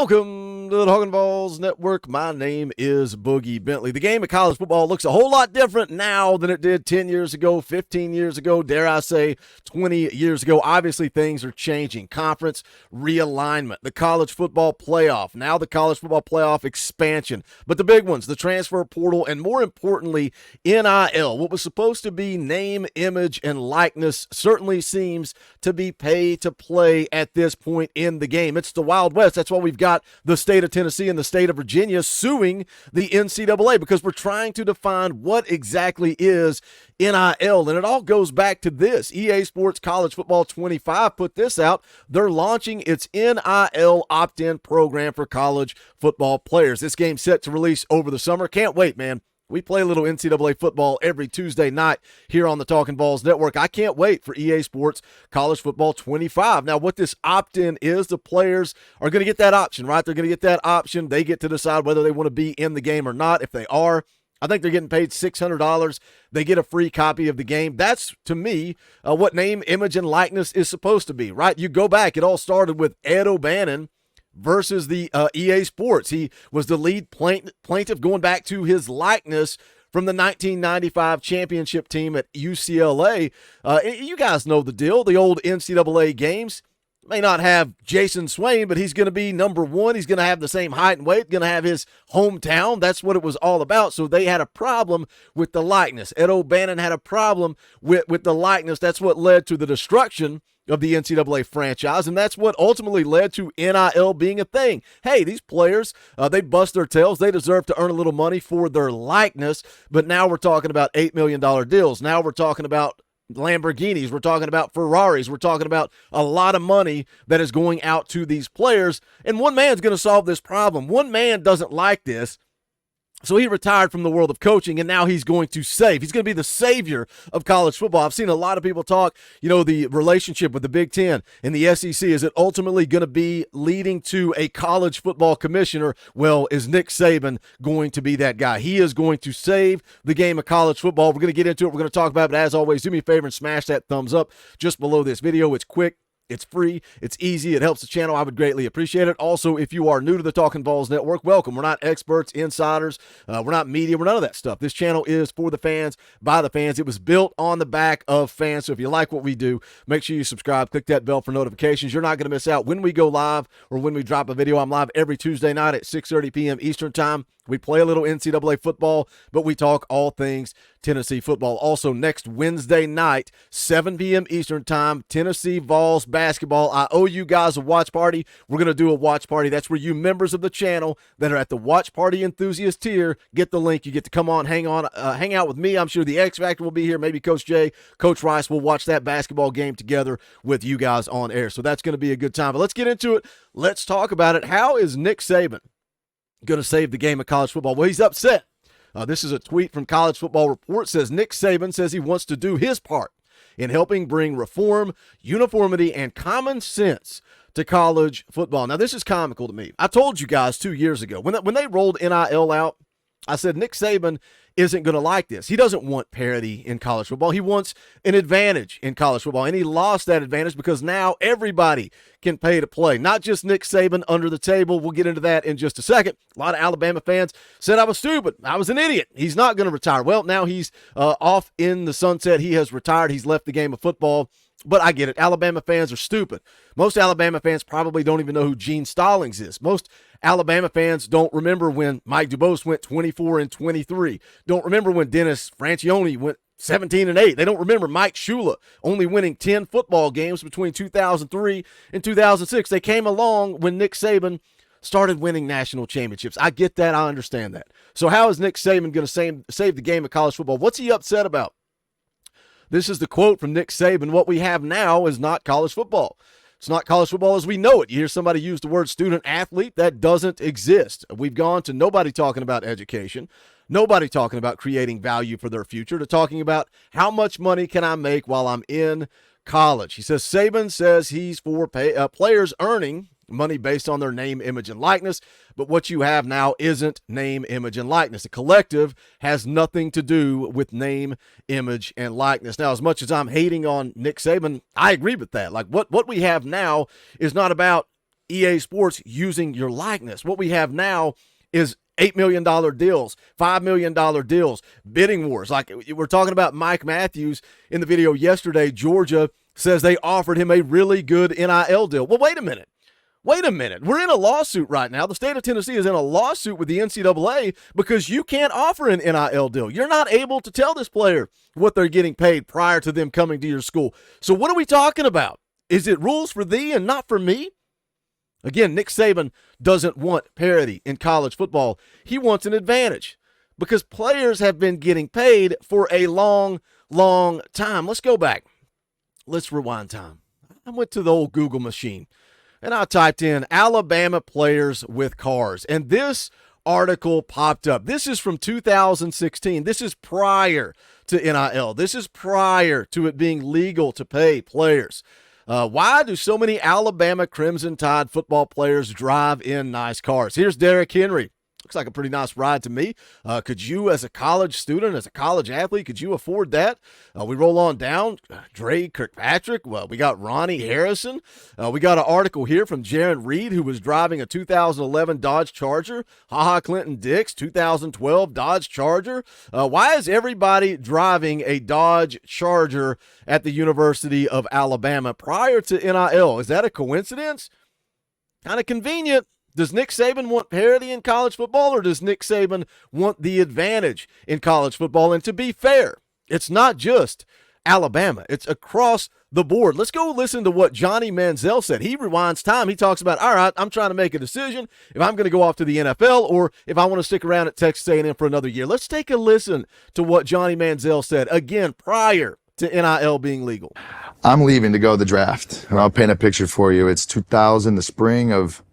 Welcome to the Talkin VAWLS Network. My name is Boogie Bentley. The game of college football looks a whole lot different now than it did 10 years ago, 15 years ago, dare I say 20 years ago. Obviously, things are changing. Conference realignment, the college football playoff, now the college football playoff expansion. But the big ones, the transfer portal, and more importantly, NIL. What was supposed to be name, image, and likeness certainly seems to be pay to play at this point in the game. It's the Wild West. That's why we've got the state of Tennessee and the state of Virginia suing the NCAA, because we're trying to define what exactly is NIL. And it all goes back to this. EA Sports College Football 25 put this out. They're launching its NIL opt-in program for college football players. This game's set to release over the summer. Can't wait, man. We play a little NCAA football every Tuesday night here on the Talkin VAWLS Network. I can't wait for EA Sports College Football 25. Now, what this opt-in is, the players are going to get that option, right? They're going to get that option. They get to decide whether they want to be in the game or not. If they are, I think they're getting paid $600. They get a free copy of the game. That's, to me, what name, image, and likeness is supposed to be, right? You go back, it all started with Ed O'Bannon versus the EA Sports. He was the lead plaintiff going back to his likeness from the 1995 championship team at UCLA. You guys know the deal. The old NCAA games may not have Jason Swain, but he's going to be number one. He's going to have the same height and weight, going to have his hometown. That's what it was all about. So they had a problem with the likeness. Ed O'Bannon had a problem with the likeness. That's what led to the destruction of the NCAA franchise, and that's what ultimately led to NIL being a thing. Hey, these players, they bust their tails. They deserve to earn a little money for their likeness, but now we're talking about $8 million deals. Now we're talking about Lamborghinis. We're talking about Ferraris. We're talking about a lot of money that is going out to these players, and one man's going to solve this problem. One man doesn't like this. So he retired from the world of coaching, and now he's going to save. He's going to be the savior of college football. I've seen a lot of people talk, the relationship with the Big Ten and the SEC. Is it ultimately going to be leading to a college football commissioner? Well, is Nick Saban going to be that guy? He is going to save the game of college football. We're going to get into it. We're going to talk about it. But as always, do me a favor and smash that thumbs up just below this video. It's quick. It's free. It's easy. It helps the channel. I would greatly appreciate it. Also, if you are new to the Talkin VAWLS Network, welcome. We're not experts, insiders. We're not media. We're none of that stuff. This channel is for the fans, by the fans. It was built on the back of fans. So if you like what we do, make sure you subscribe. Click that bell for notifications. You're not going to miss out when we go live or when we drop a video. I'm live every Tuesday night at 6:30 p.m. Eastern Time. We play a little NCAA football, but we talk all things Tennessee football. Also, next Wednesday night, 7 p.m. Eastern Time, Tennessee Vols basketball. I owe you guys a watch party. We're going to do a watch party. That's where you members of the channel that are at the watch party enthusiast tier get the link. You get to come on, hang out with me. I'm sure the X Factor will be here. Maybe Coach Jay, Coach Rice will watch that basketball game together with you guys on air. So that's going to be a good time. But let's get into it. Let's talk about it. How is Nick Saban going to save the game of college football? Well, he's upset. This is a tweet from College Football Report. Says Nick Saban says he wants to do his part in helping bring reform, uniformity, and common sense to college football. Now, this is comical to me. I told you guys 2 years ago when they rolled NIL out, I said Nick Saban isn't going to like this. He doesn't want parity in college football. He wants an advantage in college football, and he lost that advantage because now everybody can pay to play, not just Nick Saban under the table. We'll get into that in just a second. A lot of Alabama fans said I was stupid. I was an idiot. He's not going to retire. Well, now he's off in the sunset. He has retired. He's left the game of football. But I get it. Alabama fans are stupid. Most Alabama fans probably don't even know who Gene Stallings is. Most Alabama fans don't remember when Mike Dubose went 24-23. Don't remember when Dennis Francione went 17-8. They don't remember Mike Shula only winning 10 football games between 2003 and 2006. They came along when Nick Saban started winning national championships. I get that. I understand that. So how is Nick Saban going to save the game of college football? What's he upset about? This is the quote from Nick Saban. What we have now is not college football. It's not college football as we know it. You hear somebody use the word student athlete. That doesn't exist. We've gone to nobody talking about education, nobody talking about creating value for their future, to talking about how much money can I make while I'm in college. He says Saban says he's for players earning money based on their name, image, and likeness. But what you have now isn't name, image, and likeness. The collective has nothing to do with name, image, and likeness. Now, as much as I'm hating on Nick Saban, I agree with that. Like what we have now is not about EA Sports using your likeness. What we have now is $8 million deals, $5 million deals, bidding wars. Like we're talking about Mike Matthews in the video yesterday. Georgia says they offered him a really good NIL deal. Well, wait a minute. Wait a minute. We're in a lawsuit right now. The state of Tennessee is in a lawsuit with the NCAA because you can't offer an NIL deal. You're not able to tell this player what they're getting paid prior to them coming to your school. So what are we talking about? Is it rules for thee and not for me? Again, Nick Saban doesn't want parity in college football. He wants an advantage because players have been getting paid for a long, long time. Let's go back. Let's rewind time. I went to the old Google machine and I typed in Alabama players with cars, and this article popped up. This is from 2016. This is prior to NIL. This is prior to it being legal to pay players. Why do so many Alabama Crimson Tide football players drive in nice cars? Here's Derrick Henry. Looks like a pretty nice ride to me. Could you, as a college student, as a college athlete, could you afford that? We roll on down. Dre Kirkpatrick. Well, we got Ronnie Harrison. We got an article here from Jaron Reed, who was driving a 2011 Dodge Charger. HaHa Clinton Dix, 2012 Dodge Charger. Why is everybody driving a Dodge Charger at the University of Alabama prior to NIL? Is that a coincidence? Kind of convenient. Does Nick Saban want parity in college football, or does Nick Saban want the advantage in college football? And to be fair, it's not just Alabama. It's across the board. Let's go listen to what Johnny Manziel said. He rewinds time. He talks about, all right, I'm trying to make a decision if I'm going to go off to the NFL or if I want to stick around at Texas A&M for another year. Let's take a listen to what Johnny Manziel said, again, prior to NIL being legal. I'm leaving to go to the draft, and I'll paint a picture for you. It's 2000, the spring of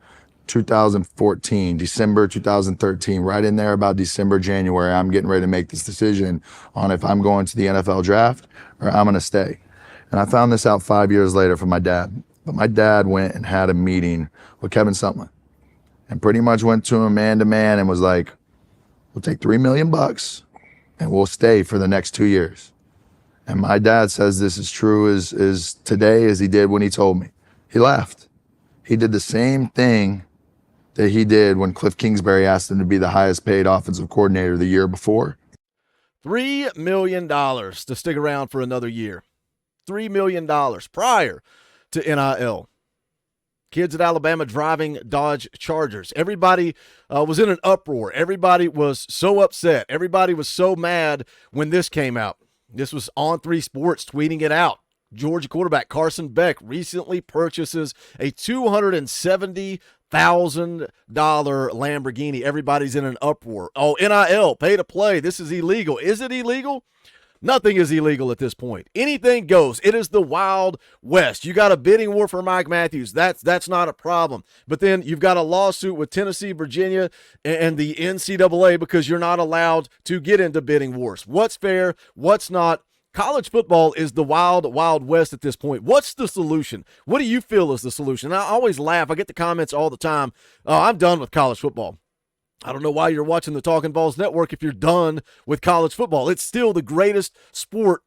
2014, December 2013, right in there about December, January, I'm getting ready to make this decision on if I'm going to the NFL draft or I'm going to stay. And I found this out 5 years later from my dad. But my dad went and had a meeting with Kevin Sumlin and pretty much went to him man to man and was like, we'll take $3 million and we'll stay for the next 2 years. And my dad says this is true as today as he did when he told me. He left. He did the same thing that he did when Cliff Kingsbury asked him to be the highest paid offensive coordinator the year before. $3 million to stick around for another year. $3 million prior to NIL. Kids at Alabama driving Dodge Chargers. Everybody was in an uproar. Everybody was so upset. Everybody was so mad when this came out. This was On 3 Sports tweeting it out. Georgia quarterback Carson Beck recently purchases a $270,000 Lamborghini. Everybody's in an uproar. Oh, NIL, pay to play. This is illegal. Is it illegal? Nothing is illegal at this point. Anything goes. It is the Wild West. You got a bidding war for Mike Matthews. That's not a problem. But then you've got a lawsuit with Tennessee, Virginia, and the NCAA because you're not allowed to get into bidding wars. What's fair? What's not? College football is the wild, wild west at this point. What's the solution? What do you feel is the solution? I always laugh. I get the comments all the time. Oh, I'm done with college football. I don't know why you're watching the Talkin VAWLS Network if you're done with college football. It's still the greatest sport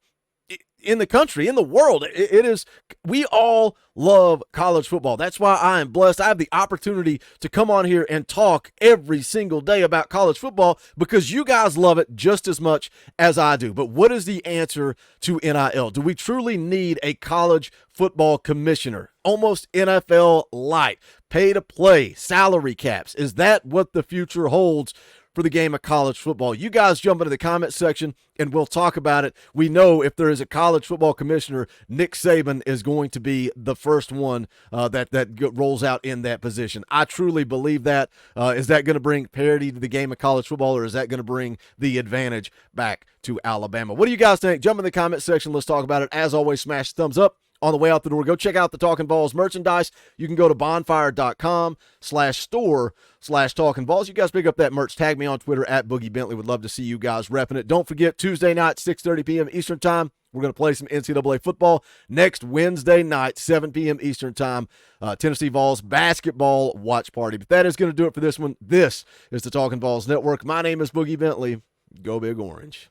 in the country, in the world. It is. We all love college football. That's why I am blessed. I have the opportunity to come on here and talk every single day about college football because you guys love it just as much as I do. But what is the answer to NIL? Do we truly need a college football commissioner? Almost NFL light, pay to play, salary caps. Is that what the future holds for the game of college football? You guys jump into the comment section and we'll talk about it. We know if there is a college football commissioner, Nick Saban is going to be the first one that rolls out in that position. I truly believe that. Is that going to bring parity to the game of college football, or is that going to bring the advantage back to Alabama? What do you guys think? Jump in the comment section. Let's talk about it. As always, smash the thumbs up. On the way out the door, go check out the Talkin VAWLS merchandise. You can go to bonfire.com/store/Talkin VAWLS. You guys pick up that merch. Tag me on Twitter at Boogie Bentley. Would love to see you guys repping it. Don't forget, Tuesday night, 6:30 p.m. Eastern time, we're going to play some NCAA football. Next Wednesday night, 7 p.m. Eastern time, Tennessee Vols basketball watch party. But that is going to do it for this one. This is the Talkin VAWLS Network. My name is Boogie Bentley. Go Big Orange.